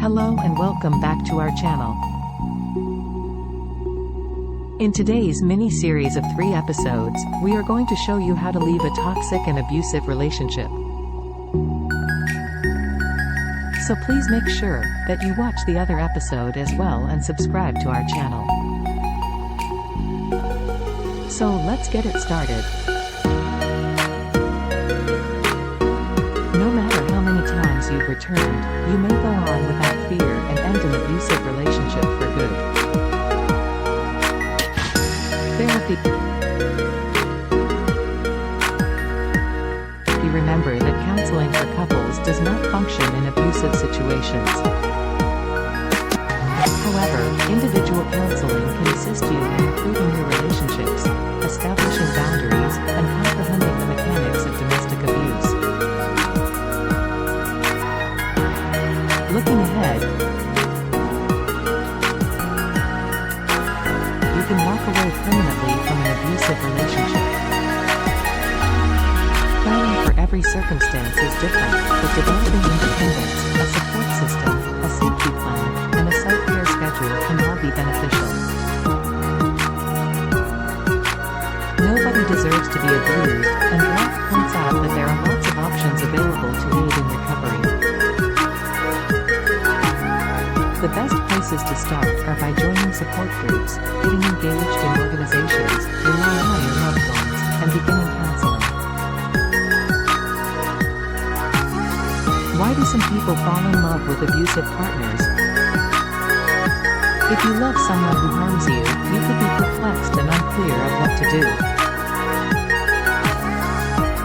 Hello and welcome back to our channel. In today's mini-series of 3 episodes, we are going to show you how to leave a toxic and abusive relationship. So please make sure that you watch the other episode as well and subscribe to our channel. So let's get it started. No matter how many times you've returned, you may go on without fear and end an abusive relationship for good. Therapy. You remember that counseling for couples does not function in abusive situations. However, individual counseling can assist you in improving your relationships, establishing boundaries, and comprehending the mechanics of domestic abuse. Looking ahead, you can walk away permanently from an abusive relationship. Planning for every circumstance is different, but developing independence, a support system, a safety plan, and a self-care schedule can all be beneficial. Nobody deserves to be abused, and Ralph points out that there are lots of options available to aid in recovery. The best places to start are by joining support groups, getting engaged in organizations, relying on your loved ones, and beginning counseling. Why do some people fall in love with abusive partners? If you love someone who harms you, you could be perplexed and unclear of what to do.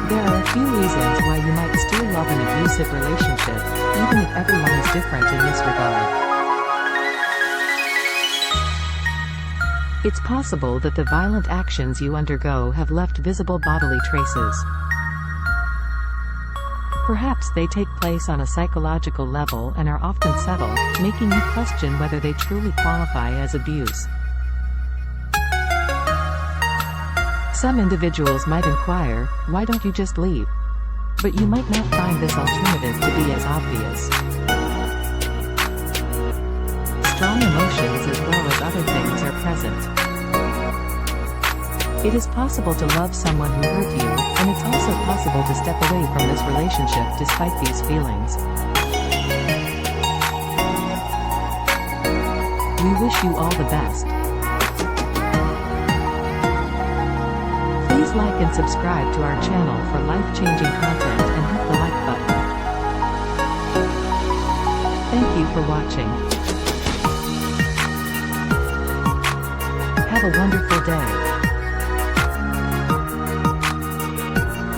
There are a few reasons why you might still love an abusive relationship, even if everyone is different in this regard. It's possible that the violent actions you undergo have left visible bodily traces. Perhaps they take place on a psychological level and are often subtle, making you question whether they truly qualify as abuse. Some individuals might inquire, why don't you just leave? But you might not find this alternative to be as obvious. Strong emotions as well as other things are present. It is possible to love someone who hurt you, and it's also possible to step away from this relationship despite these feelings. We wish you all the best. Please like and subscribe to our channel for life-changing content and hit the like button. Thank you for watching. Have a wonderful day.